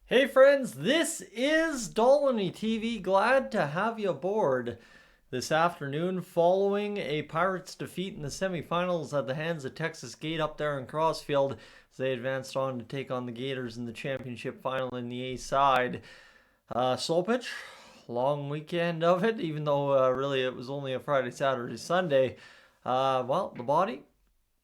Hey friends, this is Dolynny TV. Glad to have you aboard this afternoon following a Pirates defeat in the semifinals at the hands of Texas Gate up there in Crossfield as they advanced on to take on the Gators in the championship final in the A side. Slow pitch, long weekend of it, even though really it was only a Friday, Saturday, Sunday. The body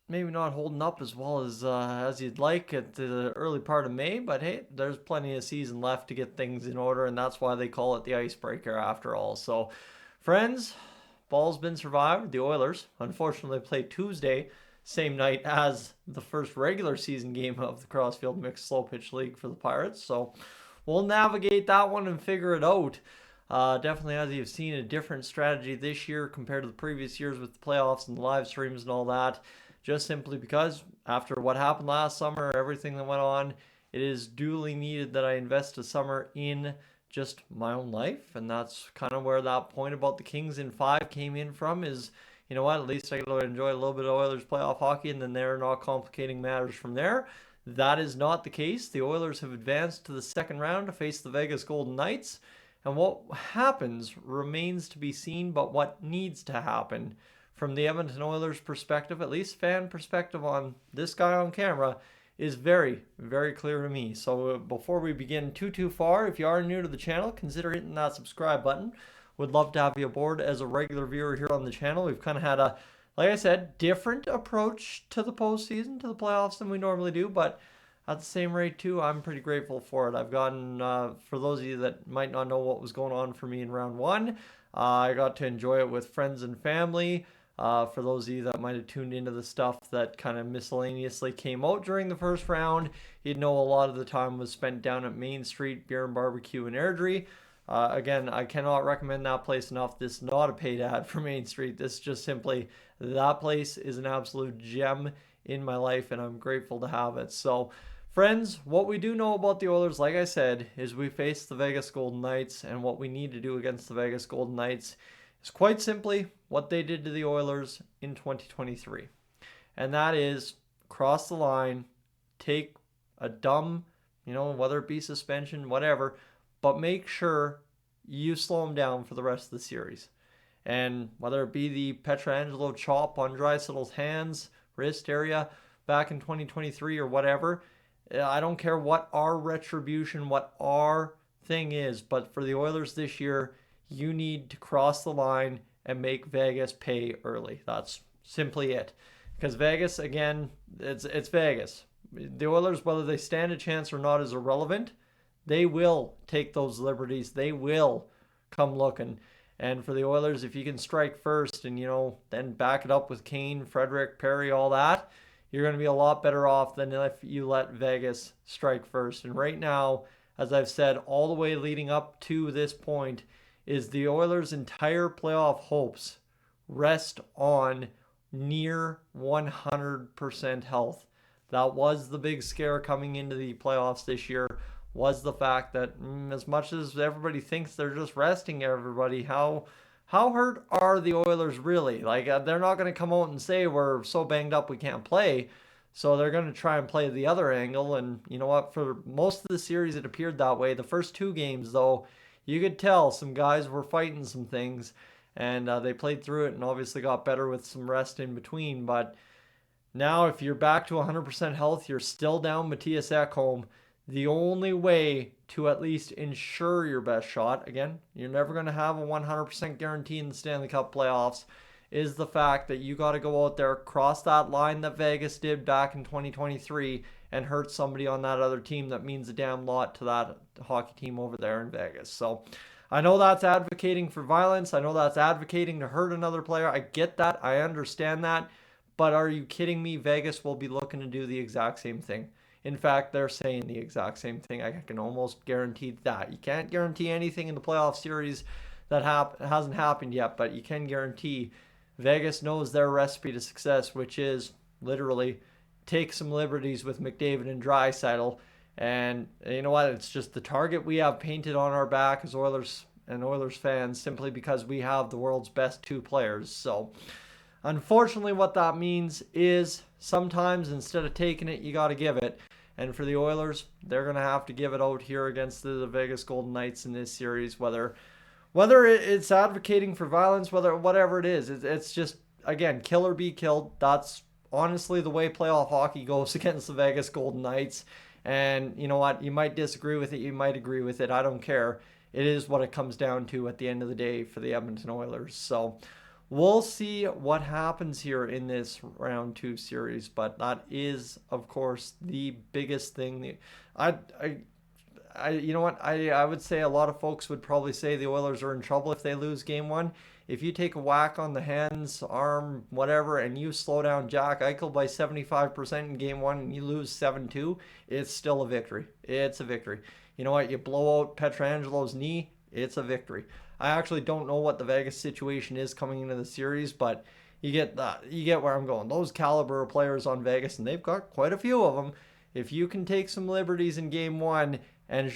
maybe not holding up as well as you'd like at the early part of May, but hey, there's plenty of season left to get things in order, and that's why they call it the icebreaker after all. So, friends, ball's been survived. The Oilers unfortunately play Tuesday, same night as the first regular season game of the Crossfield Mixed Slow Pitch League for the Pirates. So, we'll navigate that one and figure it out. Definitely, as you've seen, a different strategy this year compared to the previous years with the playoffs and the live streams and all that, just simply because after what happened last summer, everything that went on, it is duly needed that I invest a summer in just my own life. And that's kind of where that point about the Kings in 5 came in from is, you know what, at least I get to enjoy a little bit of Oilers playoff hockey and then they're not complicating matters from there. That is not the case. The Oilers have advanced to the second round to face the Vegas Golden Knights. And what happens remains to be seen, but what needs to happen from the Edmonton Oilers perspective, at least fan perspective on this guy on camera, is very, very clear to me. So before we begin too far, if you are new to the channel, consider hitting that subscribe button. Would love to have you aboard as a regular viewer here on the channel. We've kind of had a, like I said, different approach to the postseason, to the playoffs than we normally do, but at the same rate too, I'm pretty grateful for it. I've gotten, for those of you that might not know what was going on for me in round one, I got to enjoy it with friends and family. For those of you that might have tuned into the stuff that kind of miscellaneously came out during the first round, you'd know a lot of the time was spent down at Main Street Beer and Barbecue in Airdrie. Again, I cannot recommend that place enough. This is not a paid ad for Main Street. This is just simply, that place is an absolute gem in my life, and I'm grateful to have it. So, friends, what we do know about the Oilers, like I said, is we face the Vegas Golden Knights, and what we need to do against the Vegas Golden Knights is quite simply what they did to the Oilers in 2023. And that is cross the line, take a dumb, whether it be suspension, whatever, but make sure you slow them down for the rest of the series. And whether it be the Pietrangelo chop on Draisaitl's hands, wrist area back in 2023 or whatever, I don't care what our retribution, what our thing is, but for the Oilers this year, you need to cross the line and make Vegas pay early. That's simply it. Because Vegas, again, it's Vegas. The Oilers, whether they stand a chance or not, is irrelevant. They will take those liberties. They will come looking. And for the Oilers, if you can strike first and, then back it up with Kane, Frederick, Perry, all that, you're going to be a lot better off than if you let Vegas strike first. And right now, as I've said, all the way leading up to this point, is the Oilers' entire playoff hopes rest on near 100% health. That was the big scare coming into the playoffs this year, was the fact that as much as everybody thinks they're just resting everybody, how hurt are the Oilers really? Like, they're not going to come out and say we're so banged up we can't play. So they're going to try and play the other angle. And you know what? For most of the series, it appeared that way. The first two games, though, you could tell some guys were fighting some things, and they played through it and obviously got better with some rest in between. But now if you're back to 100% health, you're still down Matthias Ekholm. The only way to at least ensure your best shot, again, you're never going to have a 100% guarantee in the Stanley Cup playoffs, is the fact that you got to go out there, cross that line that Vegas did back in 2023, and hurt somebody on that other team that means a damn lot to that hockey team over there in Vegas. So I know that's advocating for violence. I know that's advocating to hurt another player. I get that. I understand that. But are you kidding me? Vegas will be looking to do the exact same thing. In fact, they're saying the exact same thing. I can almost guarantee that. You can't guarantee anything in the playoff series that hasn't happened yet, but you can guarantee Vegas knows their recipe to success, which is literally take some liberties with McDavid and Draisaitl. And you know what? It's just the target we have painted on our back as Oilers and Oilers fans simply because we have the world's best two players. So unfortunately, what that means is sometimes instead of taking it, you got to give it. And for the Oilers, they're going to have to give it out here against the Vegas Golden Knights in this series, whether it's advocating for violence, whatever it is. It's just, again, kill or be killed. That's honestly the way playoff hockey goes against the Vegas Golden Knights. And you know what? You might disagree with it. You might agree with it. I don't care. It is what it comes down to at the end of the day for the Edmonton Oilers. So we'll see what happens here in this round 2 series. But that is, of course, the biggest thing. You know what? I would say a lot of folks would probably say the Oilers are in trouble if they lose game 1. If you take a whack on the hands, arm, whatever, and you slow down Jack Eichel by 75% in game 1 and you lose 7-2, it's still a victory. It's a victory. You know what? You blow out Petrangelo's knee, it's a victory. I actually don't know what the Vegas situation is coming into the series, but you get where I'm going. Those caliber of players on Vegas, and they've got quite a few of them. If you can take some liberties in game 1 and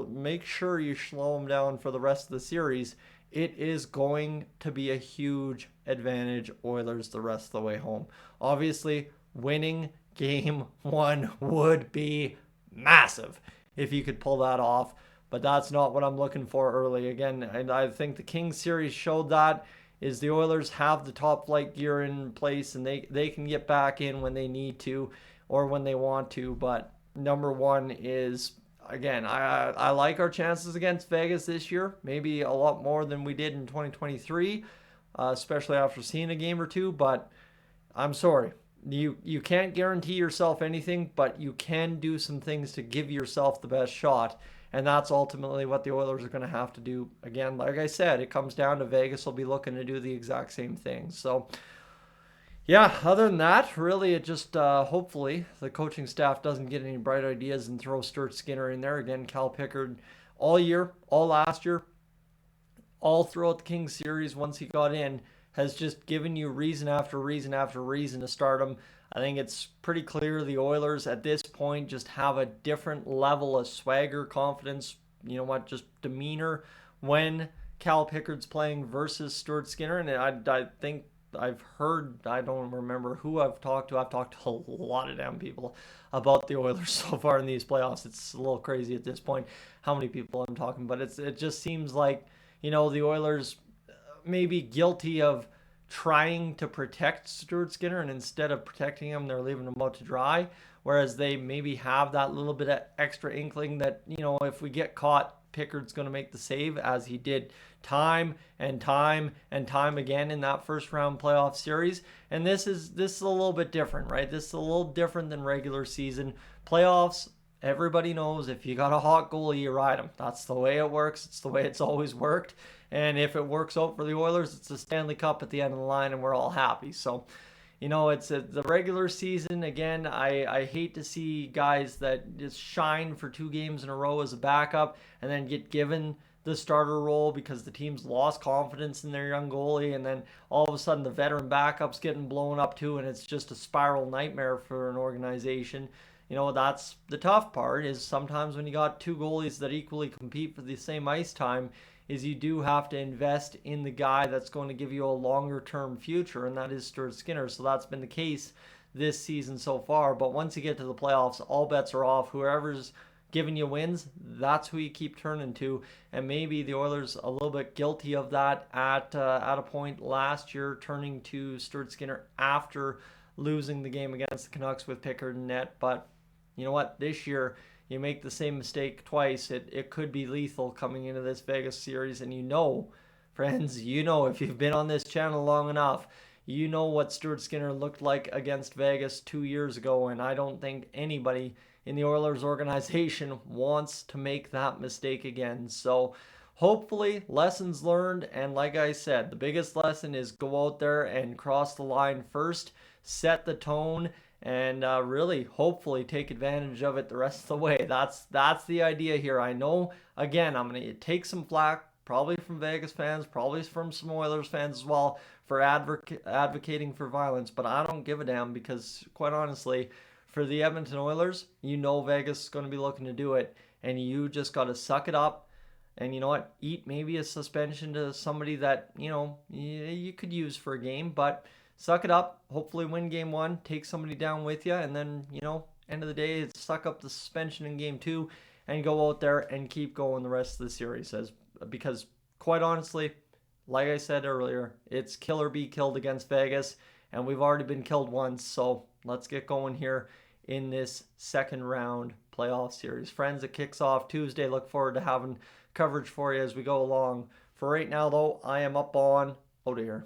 make sure you slow them down for the rest of the series, it is going to be a huge advantage Oilers the rest of the way home. Obviously, winning game 1 would be massive if you could pull that off, but that's not what I'm looking for early. Again, and I think the Kings series showed that, is the Oilers have the top flight gear in place and they can get back in when they need to or when they want to. But number one is, again, I like our chances against Vegas this year, maybe a lot more than we did in 2023, especially after seeing a game or two. But I'm sorry, you can't guarantee yourself anything, but you can do some things to give yourself the best shot. And that's ultimately what the Oilers are going to have to do. Again, like I said, it comes down to Vegas will be looking to do the exact same thing. So, yeah, other than that, really, it just hopefully the coaching staff doesn't get any bright ideas and throw Stuart Skinner in there. Again, Cal Pickard all year, all last year, all throughout the Kings series once he got in, has just given you reason after reason after reason to start him. I think it's pretty clear the Oilers at this point just have a different level of swagger, confidence, you know what, just demeanor when Cal Pickard's playing versus Stuart Skinner. And I think I've heard, I don't remember who I've talked to. I've talked to a lot of damn people about the Oilers so far in these playoffs. It's a little crazy at this point how many people I'm talking, but it just seems like, you know, the Oilers may be guilty of trying to protect Stuart Skinner, and instead of protecting him, they're leaving him out to dry. Whereas they maybe have that little bit of extra inkling that, you know, if we get caught, Pickard's going to make the save, as he did time and time and time again in that first round playoff series. And this is a little bit different, right? This is a little different than regular season. Playoffs, everybody knows if you got a hot goalie, you ride him. That's the way it works. It's the way it's always worked. And if it works out for the Oilers, it's the Stanley Cup at the end of the line and we're all happy. So, you know, it's the regular season. Again, I hate to see guys that just shine for 2 games in a row as a backup and then get given the starter role because the team's lost confidence in their young goalie, and then all of a sudden the veteran backup's getting blown up too, and it's just a spiral nightmare for an organization. You know, that's the tough part, is sometimes when you got 2 goalies that equally compete for the same ice time, is you do have to invest in the guy that's going to give you a longer term future, and that is Stuart Skinner. So that's been the case this season so far. But once you get to the playoffs, all bets are off. Whoever's giving you wins, that's who you keep turning to. And maybe the Oilers a little bit guilty of that at a point last year, turning to Stuart Skinner after losing the game against the Canucks with Pickard and net. But you know what? This year, you make the same mistake twice, it could be lethal coming into this Vegas series. And you know, friends, you know, if you've been on this channel long enough, you know what Stuart Skinner looked like against Vegas 2 years ago. And I don't think anybody in the Oilers organization wants to make that mistake again. So hopefully lessons learned. And like I said, the biggest lesson is go out there and cross the line first, set the tone, and really hopefully take advantage of it the rest of the way. That's the idea here. I know, again, I'm going to take some flack, probably from Vegas fans, probably from some Oilers fans as well, for advocating for violence, but I don't give a damn, because quite honestly, for the Edmonton Oilers, you know Vegas is going to be looking to do it, and you just got to suck it up. And you know what? Eat maybe a suspension to somebody that, you know, you could use for a game, but suck it up, hopefully win game 1, take somebody down with you, and then, you know, End of the day, it's suck up the suspension in game 2 and go out there and keep going the rest of the series. Because quite honestly, like I said earlier, it's kill or be killed against Vegas, and we've already been killed once, so let's get going here in this second round playoff series. Friends, it kicks off Tuesday. Look forward to having coverage for you as we go along. For right now, though, I am up on out of here.